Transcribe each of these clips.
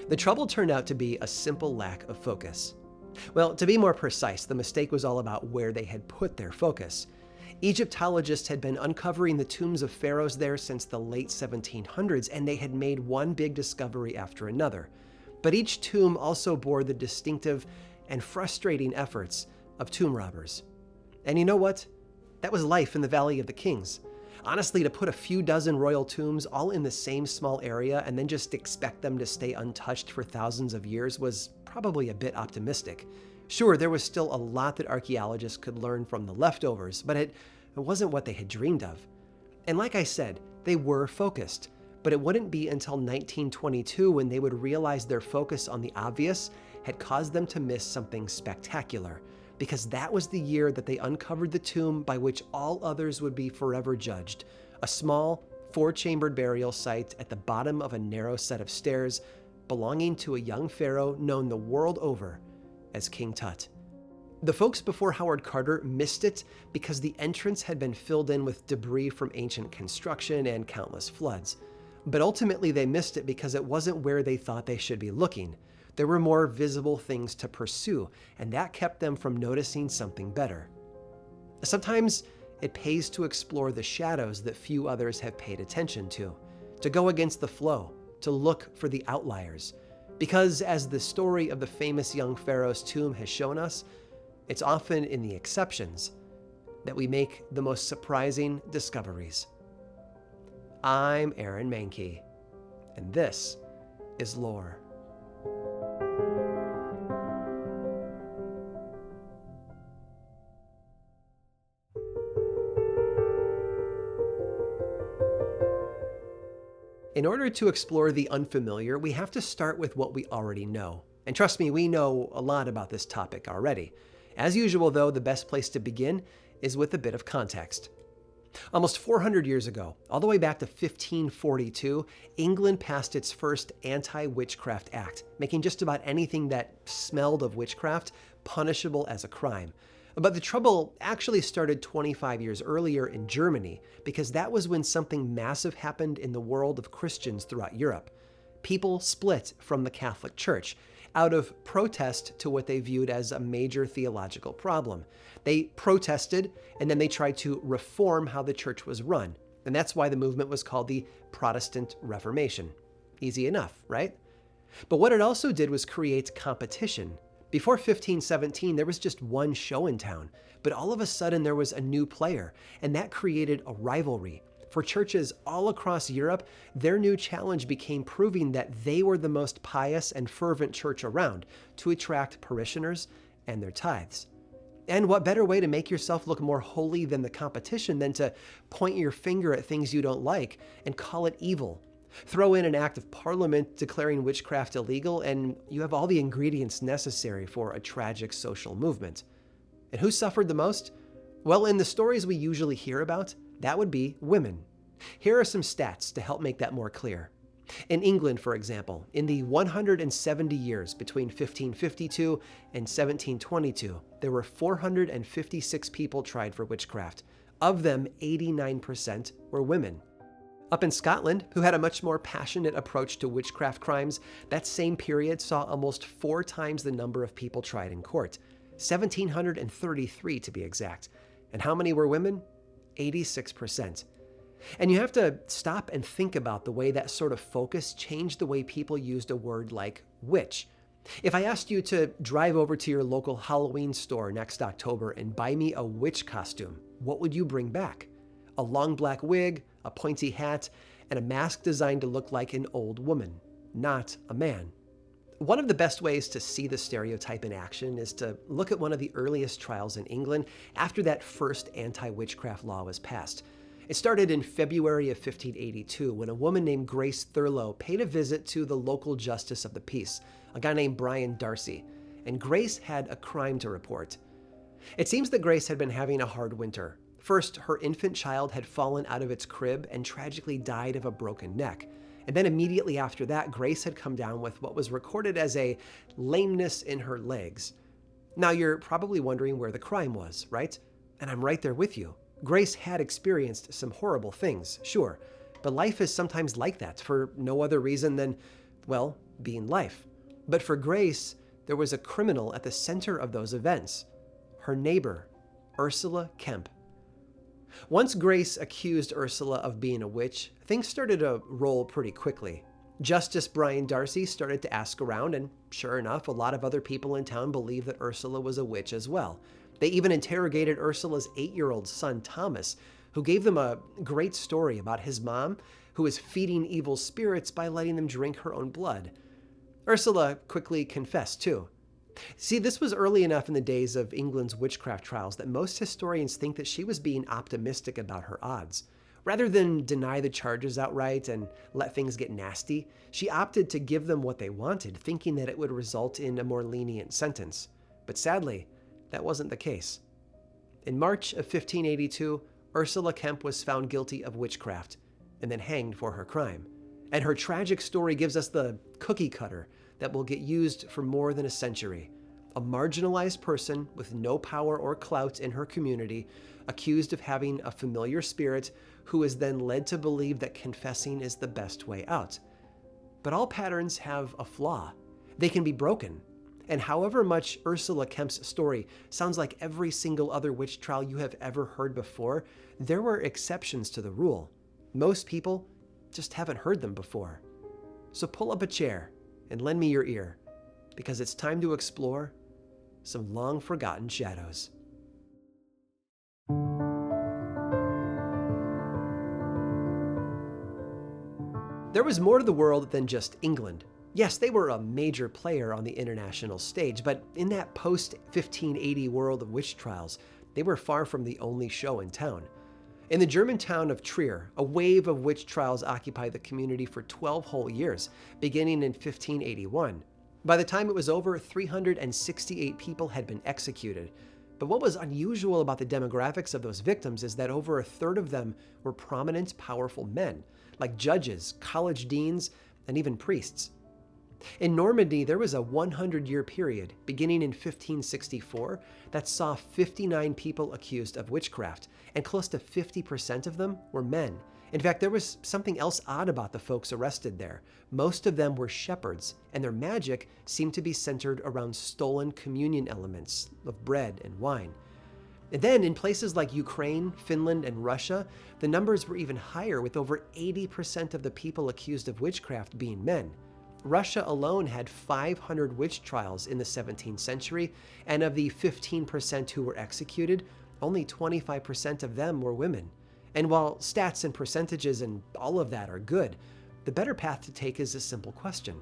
The trouble turned out to be a simple lack of focus. Well, to be more precise, the mistake was all about where they had put their focus. Egyptologists had been uncovering the tombs of pharaohs there since the late 1700s, and they had made one big discovery after another. But each tomb also bore the distinctive and frustrating efforts of tomb robbers. And you know what? That was life in the Valley of the Kings. Honestly, to put a few dozen royal tombs all in the same small area and then just expect them to stay untouched for thousands of years was probably a bit optimistic. Sure, there was still a lot that archaeologists could learn from the leftovers, but it wasn't what they had dreamed of. And like I said, they were focused, but it wouldn't be until 1922 when they would realize their focus on the obvious had caused them to miss something spectacular, because that was the year that they uncovered the tomb by which all others would be forever judged, a small, four-chambered burial site at the bottom of a narrow set of stairs belonging to a young pharaoh known the world over as King Tut. The folks before Howard Carter missed it because the entrance had been filled in with debris from ancient construction and countless floods. But ultimately they missed it because it wasn't where they thought they should be looking. There were more visible things to pursue, and that kept them from noticing something better. Sometimes it pays to explore the shadows that few others have paid attention to go against the flow, to look for the outliers. Because as the story of the famous young pharaoh's tomb has shown us, it's often in the exceptions that we make the most surprising discoveries. I'm Aaron Mankey, and this is Lore. In order to explore the unfamiliar, we have to start with what we already know. And trust me, we know a lot about this topic already. As usual, though, the best place to begin is with a bit of context. Almost 400 years ago, all the way back to 1542, England passed its first anti-witchcraft act, making just about anything that smelled of witchcraft punishable as a crime. But the trouble actually started 25 years earlier in Germany, because that was when something massive happened in the world of Christians throughout Europe. People split from the Catholic Church out of protest to what they viewed as a major theological problem. They protested, and then they tried to reform how the church was run. And that's why the movement was called the Protestant Reformation. Easy enough, right? But what it also did was create competition. Before 1517, there was just one show in town, but all of a sudden there was a new player, and that created a rivalry. For churches all across Europe, their new challenge became proving that they were the most pious and fervent church around to attract parishioners and their tithes. And what better way to make yourself look more holy than the competition than to point your finger at things you don't like and call it evil? Throw in an act of parliament declaring witchcraft illegal, and you have all the ingredients necessary for a tragic social movement. And who suffered the most? Well, in the stories we usually hear about, that would be women. Here are some stats to help make that more clear. In England, for example, in the 170 years between 1552 and 1722, there were 456 people tried for witchcraft. Of them, 89% were women. Up in Scotland, who had a much more passionate approach to witchcraft crimes, that same period saw almost 4 times the number of people tried in court, 1,733 to be exact. And how many were women? 86%. And you have to stop and think about the way that sort of focus changed the way people used a word like witch. If I asked you to drive over to your local Halloween store next October and buy me a witch costume, what would you bring back? A long black wig, a pointy hat, and a mask designed to look like an old woman, not a man. One of the best ways to see the stereotype in action is to look at one of the earliest trials in England after that first anti-witchcraft law was passed. It started in February of 1582 when a woman named Grace Thurlow paid a visit to the local justice of the peace, a guy named Brian Darcy, and Grace had a crime to report. It seems that Grace had been having a hard winter. First, her infant child had fallen out of its crib and tragically died of a broken neck. And then immediately after that, Grace had come down with what was recorded as a lameness in her legs. Now you're probably wondering where the crime was, right? And I'm right there with you. Grace had experienced some horrible things, sure, but life is sometimes like that for no other reason than, well, being life. But for Grace, there was a criminal at the center of those events, her neighbor, Ursula Kemp. Once Grace accused Ursula of being a witch, things started to roll pretty quickly. Justice Brian Darcy started to ask around, and sure enough, a lot of other people in town believed that Ursula was a witch as well. They even interrogated Ursula's 8-year-old son, Thomas, who gave them a great story about his mom, who was feeding evil spirits by letting them drink her own blood. Ursula quickly confessed, too. See, this was early enough in the days of England's witchcraft trials that most historians think that she was being optimistic about her odds. Rather than deny the charges outright and let things get nasty, she opted to give them what they wanted, thinking that it would result in a more lenient sentence. But sadly, that wasn't the case. In March of 1582, Ursula Kemp was found guilty of witchcraft and then hanged for her crime. And her tragic story gives us the cookie cutter that will get used for more than a century. A marginalized person with no power or clout in her community, accused of having a familiar spirit, who is then led to believe that confessing is the best way out. But all patterns have a flaw. They can be broken. And however much Ursula Kemp's story sounds like every single other witch trial you have ever heard before, there were exceptions to the rule. Most people just haven't heard them before. So pull up a chair and lend me your ear, because it's time to explore some long-forgotten shadows. There was more to the world than just England. Yes, they were a major player on the international stage, but in that post-1580 world of witch trials, they were far from the only show in town. In the German town of Trier, a wave of witch trials occupied the community for 12 whole years, beginning in 1581. By the time it was over, 368 people had been executed. But what was unusual about the demographics of those victims is that over a third of them were prominent, powerful men, like judges, college deans, and even priests. In Normandy, there was a 100-year period, beginning in 1564, that saw 59 people accused of witchcraft, and close to 50% of them were men. In fact, there was something else odd about the folks arrested there. Most of them were shepherds, and their magic seemed to be centered around stolen communion elements of bread and wine. And then in places like Ukraine, Finland, and Russia, the numbers were even higher, with over 80% of the people accused of witchcraft being men. Russia alone had 500 witch trials in the 17th century, and of the 15% who were executed, only 25% of them were women. And while stats and percentages and all of that are good, the better path to take is a simple question.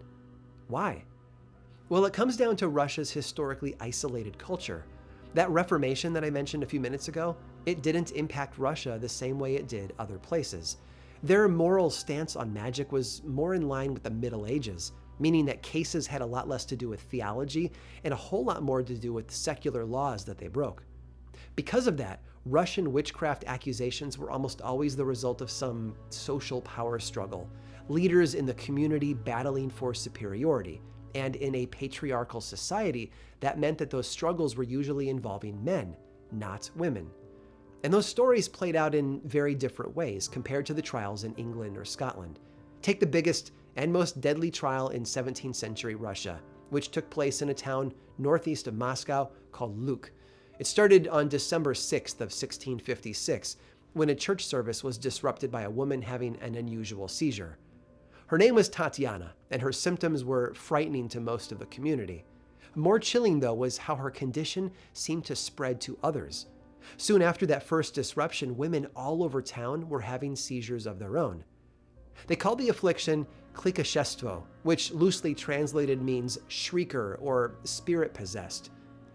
Why? Well, it comes down to Russia's historically isolated culture. That Reformation that I mentioned a few minutes ago, it didn't impact Russia the same way it did other places. Their moral stance on magic was more in line with the Middle Ages, meaning that cases had a lot less to do with theology and a whole lot more to do with secular laws that they broke. Because of that, Russian witchcraft accusations were almost always the result of some social power struggle, leaders in the community battling for superiority, and in a patriarchal society, that meant that those struggles were usually involving men, not women. And those stories played out in very different ways compared to the trials in England or Scotland. Take the biggest and most deadly trial in 17th century Russia, which took place in a town northeast of Moscow called Luk. It started on December 6th of 1656, when a church service was disrupted by a woman having an unusual seizure. Her name was Tatiana, and her symptoms were frightening to most of the community. More chilling, though, was how her condition seemed to spread to others. Soon after that first disruption, women all over town were having seizures of their own. They called the affliction klikashestvo, which loosely translated means shrieker or spirit-possessed.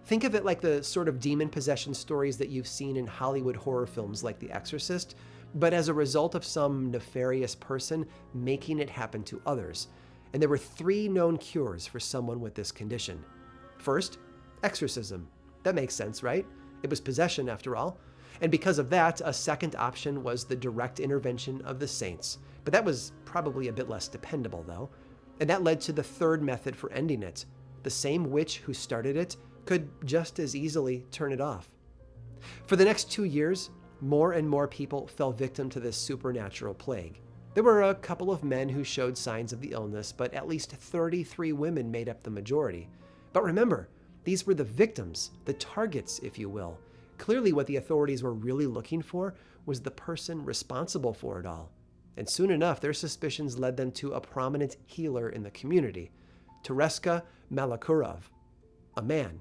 Think of it like the sort of demon possession stories that you've seen in Hollywood horror films like The Exorcist, but as a result of some nefarious person making it happen to others. And there were 3 known cures for someone with this condition. First, exorcism. That makes sense, right? It was possession, after all. And because of that, a second option was the direct intervention of the saints. But that was probably a bit less dependable, though. And that led to the third method for ending it. The same witch who started it could just as easily turn it off. For the next 2 years, more and more people fell victim to this supernatural plague. There were a couple of men who showed signs of the illness, but at least 33 women made up the majority. But remember, these were the victims, the targets, if you will. Clearly, what the authorities were really looking for was the person responsible for it all. And soon enough, their suspicions led them to a prominent healer in the community, Tereska Malakurov, a man.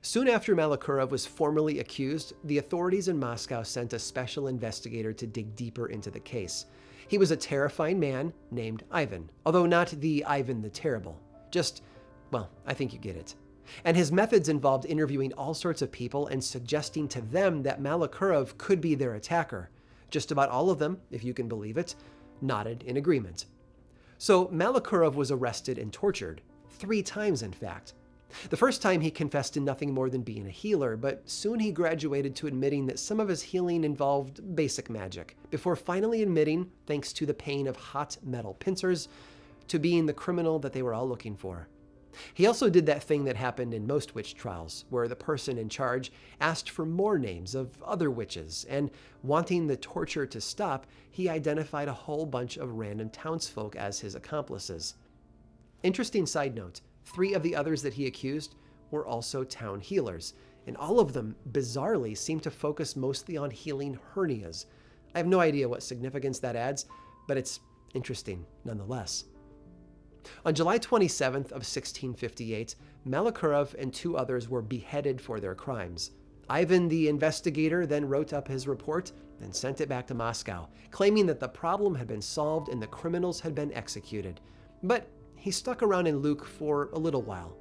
Soon after Malakurov was formally accused, the authorities in Moscow sent a special investigator to dig deeper into the case. He was a terrifying man named Ivan, although not the Ivan the Terrible. Just, well, I think you get it. And his methods involved interviewing all sorts of people and suggesting to them that Malakurov could be their attacker. Just about all of them, if you can believe it, nodded in agreement. So Malakurov was arrested and tortured, 3 times in fact. The first time he confessed to nothing more than being a healer, but soon he graduated to admitting that some of his healing involved basic magic, before finally admitting, thanks to the pain of hot metal pincers, to being the criminal that they were all looking for. He also did that thing that happened in most witch trials, where the person in charge asked for more names of other witches, and wanting the torture to stop, he identified a whole bunch of random townsfolk as his accomplices. Interesting side note, 3 of the others that he accused were also town healers, and all of them, bizarrely, seemed to focus mostly on healing hernias. I have no idea what significance that adds, but it's interesting nonetheless. On July 27th of 1658, Malakurov and 2 others were beheaded for their crimes. Ivan the investigator then wrote up his report and sent it back to Moscow, claiming that the problem had been solved and the criminals had been executed. But he stuck around in Luke for a little while,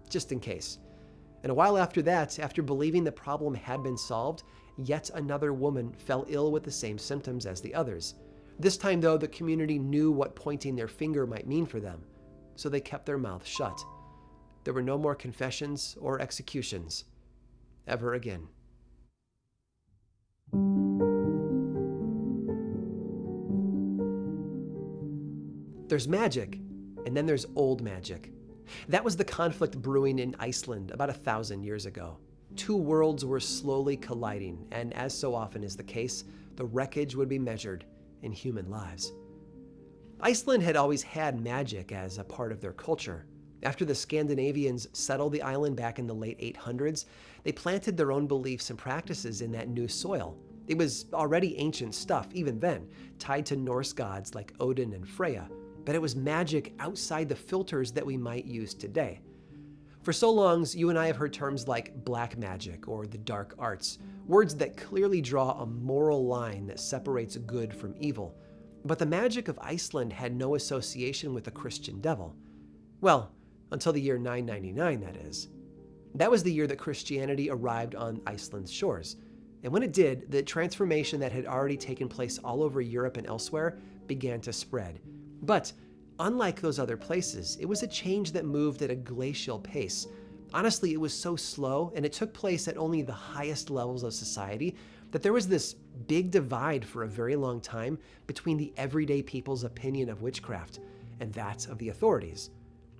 just in case. And a while after that, after believing the problem had been solved, yet another woman fell ill with the same symptoms as the others. This time, though, the community knew what pointing their finger might mean for them, so they kept their mouths shut. There were no more confessions or executions ever again. There's magic, and then there's old magic. That was the conflict brewing in Iceland about 1,000 years ago. 2 worlds were slowly colliding, and as so often is the case, the wreckage would be measured in human lives. Iceland had always had magic as a part of their culture. After the Scandinavians settled the island back in the late 800s, they planted their own beliefs and practices in that new soil. It was already ancient stuff, even then, tied to Norse gods like Odin and Freya, but it was magic outside the filters that we might use today. For so long, you and I have heard terms like black magic or the dark arts, words that clearly draw a moral line that separates good from evil. But the magic of Iceland had no association with the Christian devil. Well, until the year 999, that is. That was the year that Christianity arrived on Iceland's shores. And when it did, the transformation that had already taken place all over Europe and elsewhere began to spread. But unlike those other places, it was a change that moved at a glacial pace. Honestly, it was so slow, and it took place at only the highest levels of society, that there was this big divide for a very long time between the everyday people's opinion of witchcraft and that of the authorities.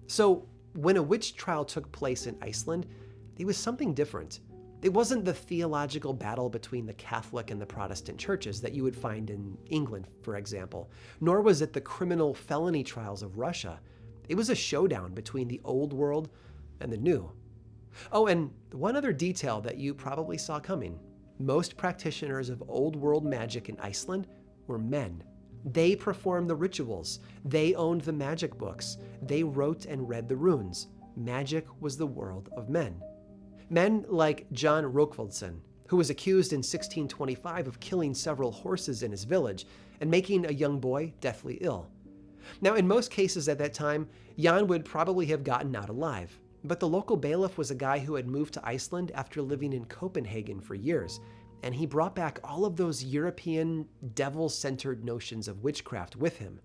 So when a witch trial took place in Iceland, it was something different. It wasn't the theological battle between the Catholic and the Protestant churches that you would find in England, for example, nor was it the criminal felony trials of Russia. It was a showdown between the old world and the new. Oh, and one other detail that you probably saw coming. Most practitioners of old world magic in Iceland were men. They performed the rituals. They owned the magic books. They wrote and read the runes. Magic was the world of men. Men like John Rökkvaldsson, who was accused in 1625 of killing several horses in his village and making a young boy deathly ill. Now, in most cases at that time, Jan would probably have gotten out alive, but the local bailiff was a guy who had moved to Iceland after living in Copenhagen for years, and he brought back all of those European, devil-centered notions of witchcraft with him.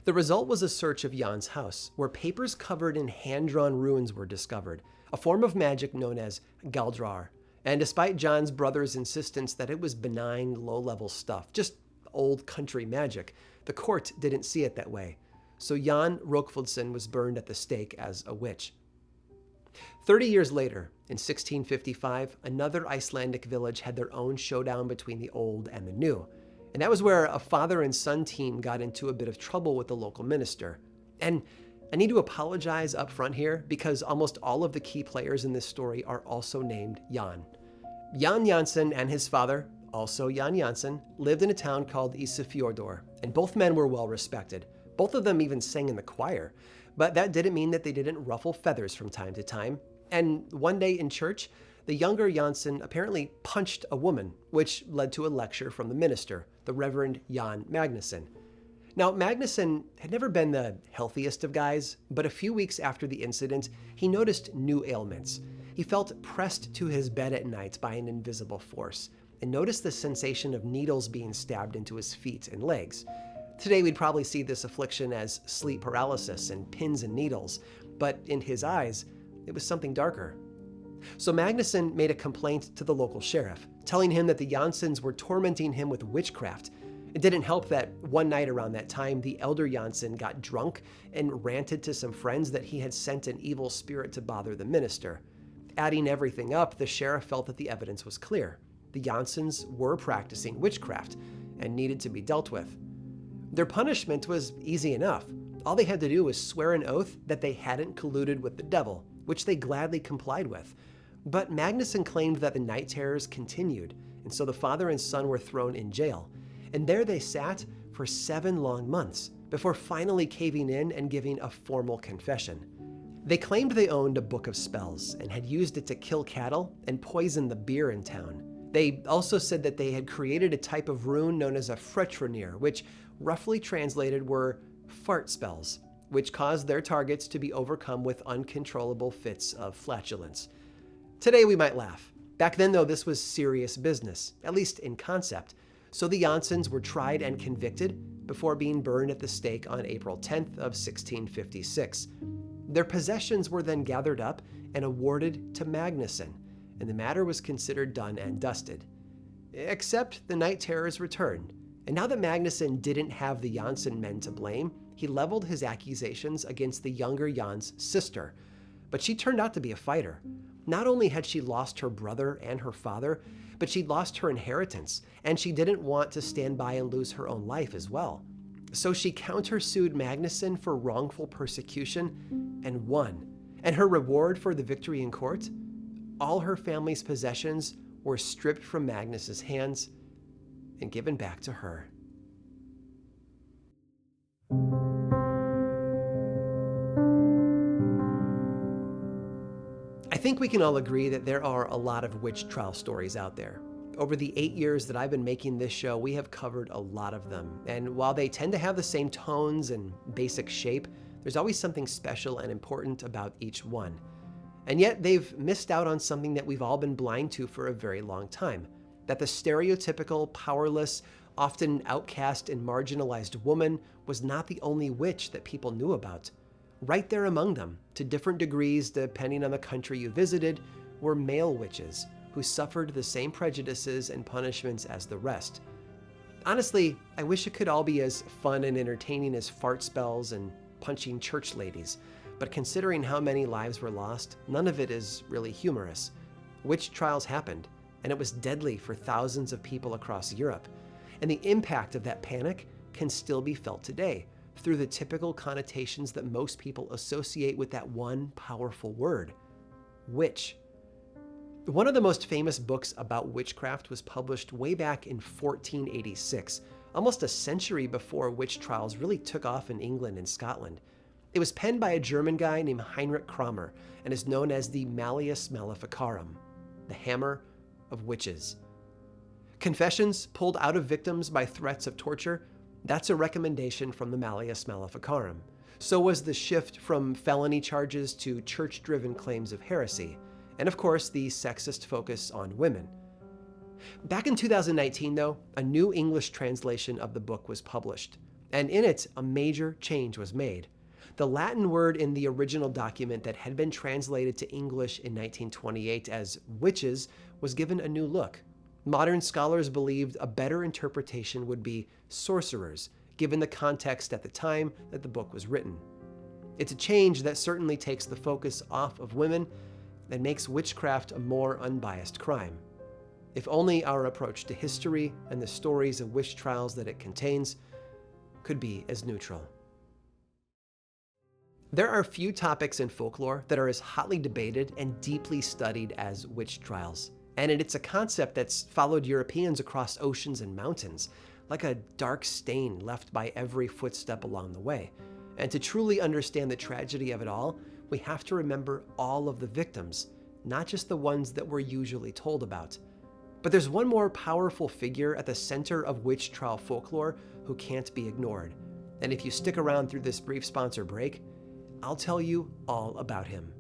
The result was a search of Jan's house, where papers covered in hand-drawn runes were discovered, a form of magic known as galdrar. And despite John's brother's insistence that it was benign, low-level stuff, just old country magic, the court didn't see it that way. So Jan Rökkvaldsson was burned at the stake as a witch. 30 years later, in 1655, another Icelandic village had their own showdown between the old and the new. And that was where a father and son team got into a bit of trouble with the local minister. And I need to apologize up front here because almost all of the key players in this story are also named Jan. Jan Jansen and his father, also Jan Jansen, lived in a town called Isafjordur, and both men were well respected. Both of them even sang in the choir, but that didn't mean that they didn't ruffle feathers from time to time. And one day in church, the younger Jansen apparently punched a woman, which led to a lecture from the minister, the Reverend Jan Magnusson. Now, Magnusson had never been the healthiest of guys, but a few weeks after the incident, he noticed new ailments. He felt pressed to his bed at night by an invisible force, and noticed the sensation of needles being stabbed into his feet and legs. Today, we'd probably see this affliction as sleep paralysis and pins and needles, but in his eyes, it was something darker. So Magnusson made a complaint to the local sheriff, telling him that the Janssens were tormenting him with witchcraft. It didn't help that one night around that time, the elder Janssen got drunk and ranted to some friends that he had sent an evil spirit to bother the minister. Adding everything up, the sheriff felt that the evidence was clear. The Janssens were practicing witchcraft and needed to be dealt with. Their punishment was easy enough. All they had to do was swear an oath that they hadn't colluded with the devil, which they gladly complied with. But Magnusson claimed that the night terrors continued, and so the father and son were thrown in jail. And there they sat for 7 long months before finally caving in and giving a formal confession. They claimed they owned a book of spells and had used it to kill cattle and poison the beer in town. They also said that they had created a type of rune known as a frøtrenir, which roughly translated were fart spells, which caused their targets to be overcome with uncontrollable fits of flatulence. Today we might laugh. Back then, though, this was serious business, at least in concept. So the Janssens were tried and convicted before being burned at the stake on April 10th of 1656. Their possessions were then gathered up and awarded to Magnusson, and the matter was considered done and dusted. Except the night terrors returned, and now that Magnusson didn't have the Janssen men to blame, he leveled his accusations against the younger Jan's sister. But she turned out to be a fighter. Not only had she lost her brother and her father, but she'd lost her inheritance, and she didn't want to stand by and lose her own life as well. So she countersued Magnusson for wrongful persecution and won. And her reward for the victory in court? All her family's possessions were stripped from Magnus's hands and given back to her. I think we can all agree that there are a lot of witch trial stories out there. Over the 8 years that I've been making this show, we have covered a lot of them. And while they tend to have the same tones and basic shape, there's always something special and important about each one. And yet they've missed out on something that we've all been blind to for a very long time. That the stereotypical, powerless, often outcast and marginalized woman was not the only witch that people knew about. Right there among them, to different degrees depending on the country you visited, were male witches who suffered the same prejudices and punishments as the rest. Honestly, I wish it could all be as fun and entertaining as fart spells and punching church ladies, but considering how many lives were lost, none of it is really humorous. Witch trials happened, and it was deadly for thousands of people across Europe, and the impact of that panic can still be felt today through the typical connotations that most people associate with that one powerful word, witch. One of the most famous books about witchcraft was published way back in 1486, almost a century before witch trials really took off in England and Scotland. It was penned by a German guy named Heinrich Kramer and is known as the Malleus Maleficarum, the Hammer of Witches. Confessions pulled out of victims by threats of torture, that's a recommendation from the Malleus Maleficarum. So was the shift from felony charges to church-driven claims of heresy, and of course the sexist focus on women. Back in 2019, though, a new English translation of the book was published, and in it, a major change was made. The Latin word in the original document that had been translated to English in 1928 as witches was given a new look. Modern scholars believed a better interpretation would be sorcerers, given the context at the time that the book was written. It's a change that certainly takes the focus off of women and makes witchcraft a more unbiased crime. If only our approach to history and the stories of witch trials that it contains could be as neutral. There are few topics in folklore that are as hotly debated and deeply studied as witch trials. And it's a concept that's followed Europeans across oceans and mountains, like a dark stain left by every footstep along the way. And to truly understand the tragedy of it all, we have to remember all of the victims, not just the ones that we're usually told about. But there's one more powerful figure at the center of witch trial folklore who can't be ignored. And if you stick around through this brief sponsor break, I'll tell you all about him.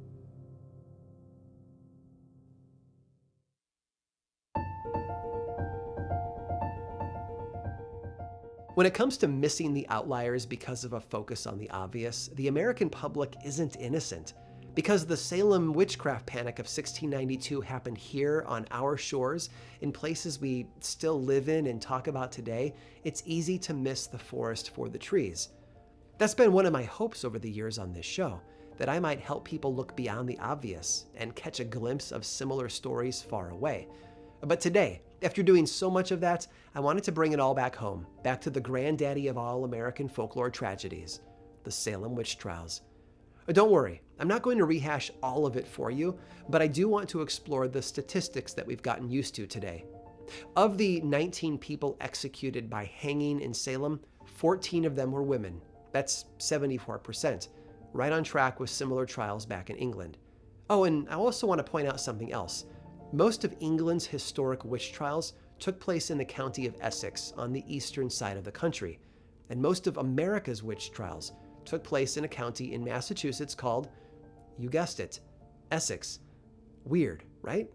When it comes to missing the outliers because of a focus on the obvious, the American public isn't innocent. Because the Salem witchcraft panic of 1692 happened here on our shores, in places we still live in and talk about today, it's easy to miss the forest for the trees. That's been one of my hopes over the years on this show, that I might help people look beyond the obvious and catch a glimpse of similar stories far away. But today, after doing so much of that, I wanted to bring it all back home, back to the granddaddy of all American folklore tragedies, the Salem witch trials. Don't worry, I'm not going to rehash all of it for you, but I do want to explore the statistics that we've gotten used to today. Of the 19 people executed by hanging in Salem, 14 of them were women. That's 74%, right on track with similar trials back in England. Oh, and I also want to point out something else. Most of England's historic witch trials took place in the county of Essex on the eastern side of the country, and most of America's witch trials took place in a county in Massachusetts called, you guessed it, Essex. Weird, right?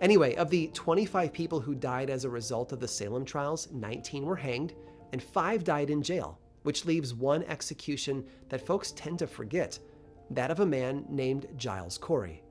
Anyway, of the 25 people who died as a result of the Salem trials, 19 were hanged and 5 died in jail, which leaves one execution that folks tend to forget, that of a man named Giles Corey.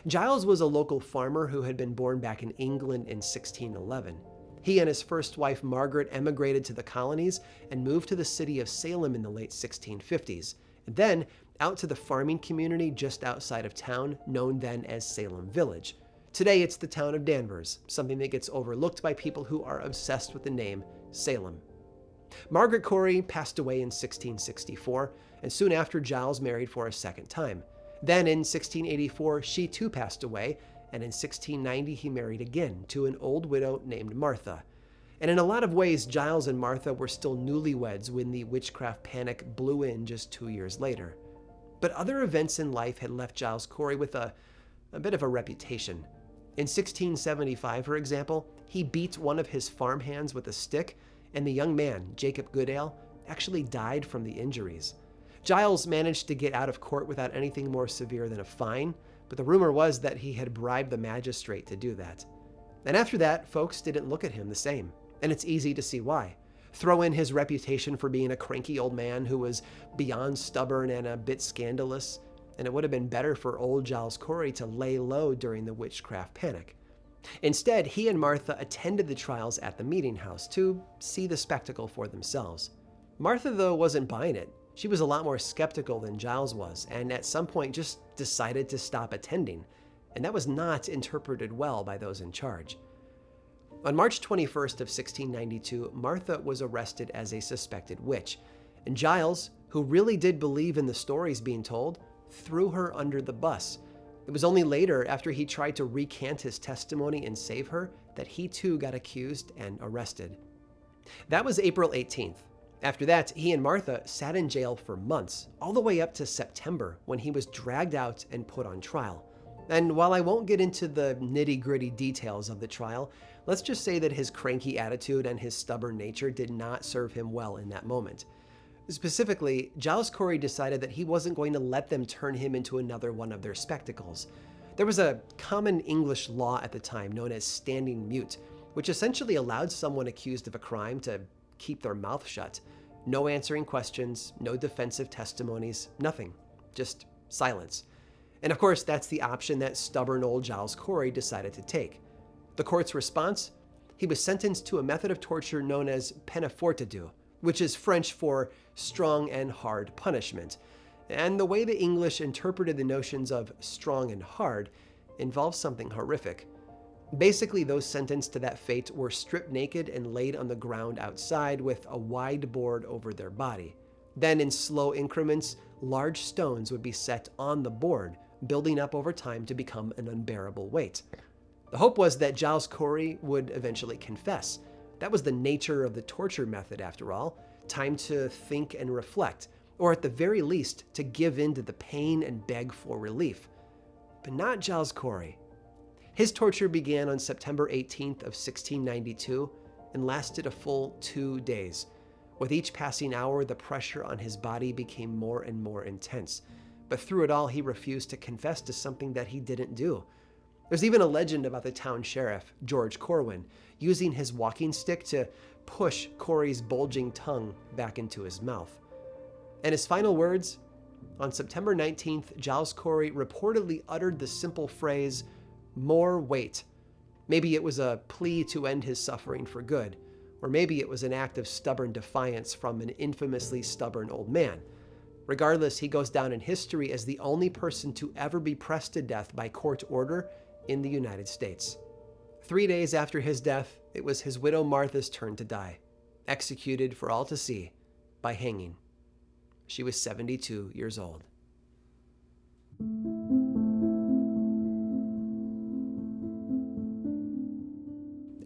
Giles was a local farmer who had been born back in England in 1611. He and his first wife Margaret emigrated to the colonies and moved to the city of Salem in the late 1650s, and then out to the farming community just outside of town, known then as Salem Village. Today it's the town of Danvers, something that gets overlooked by people who are obsessed with the name Salem. Margaret Corey passed away in 1664, and soon after Giles married for a second time. Then in 1684, she too passed away, and in 1690 he married again to an old widow named Martha. And in a lot of ways, Giles and Martha were still newlyweds when the witchcraft panic blew in just 2 years later. But other events in life had left Giles Corey with a bit of a reputation. In 1675, for example, he beat one of his farmhands with a stick, and the young man, Jacob Goodale, actually died from the injuries. Giles managed to get out of court without anything more severe than a fine, but the rumor was that he had bribed the magistrate to do that. And after that, folks didn't look at him the same, and it's easy to see why. Throw in his reputation for being a cranky old man who was beyond stubborn and a bit scandalous, and it would have been better for old Giles Corey to lay low during the witchcraft panic. Instead, he and Martha attended the trials at the meeting house to see the spectacle for themselves. Martha, though, wasn't buying it. She was a lot more skeptical than Giles was, and at some point just decided to stop attending, and that was not interpreted well by those in charge. On March 21st of 1692, Martha was arrested as a suspected witch, and Giles, who really did believe in the stories being told, threw her under the bus. It was only later, after he tried to recant his testimony and save her, that he too got accused and arrested. That was April 18th. After that, he and Martha sat in jail for months, all the way up to September, when he was dragged out and put on trial. And while I won't get into the nitty-gritty details of the trial, let's just say that his cranky attitude and his stubborn nature did not serve him well in that moment. Specifically, Giles Corey decided that he wasn't going to let them turn him into another one of their spectacles. There was a common English law at the time known as standing mute, which essentially allowed someone accused of a crime to keep their mouth shut. No answering questions, no defensive testimonies, nothing. Just silence. And of course, that's the option that stubborn old Giles Corey decided to take. The court's response? He was sentenced to a method of torture known as peine forte, which is French for strong and hard punishment. And the way the English interpreted the notions of strong and hard involves something horrific. Basically, those sentenced to that fate were stripped naked and laid on the ground outside with a wide board over their body. Then, in slow increments, large stones would be set on the board, building up over time to become an unbearable weight. The hope was that Giles Corey would eventually confess. That was the nature of the torture method, after all, time to think and reflect, or at the very least, to give in to the pain and beg for relief. But not Giles Corey. His torture began on September 18th of 1692 and lasted a full 2 days. With each passing hour, the pressure on his body became more and more intense. But through it all, he refused to confess to something that he didn't do. There's even a legend about the town sheriff, George Corwin, using his walking stick to push Corey's bulging tongue back into his mouth. And his final words? On September 19th, Giles Corey reportedly uttered the simple phrase, "More weight." Maybe it was a plea to end his suffering for good, or maybe it was an act of stubborn defiance from an infamously stubborn old man. Regardless, he goes down in history as the only person to ever be pressed to death by court order in the United States. 3 days after his death, it was his widow Martha's turn to die, executed for all to see by hanging. She was 72 years old.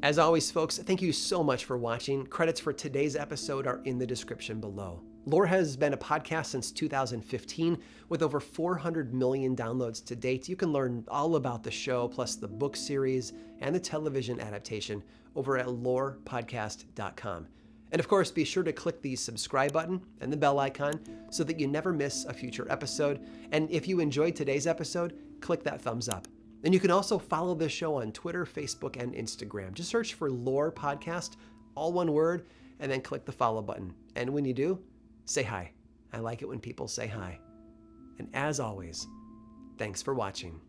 As always, folks, thank you so much for watching. Credits for today's episode are in the description below. Lore has been a podcast since 2015 with over 400 million downloads to date. You can learn all about the show, plus the book series and the television adaptation over at lorepodcast.com. And of course, be sure to click the subscribe button and the bell icon so that you never miss a future episode. And if you enjoyed today's episode, click that thumbs up. And you can also follow the show on Twitter, Facebook, and Instagram. Just search for Lore Podcast, all one word, and then click the follow button. And when you do, say hi. I like it when people say hi. And as always, thanks for watching.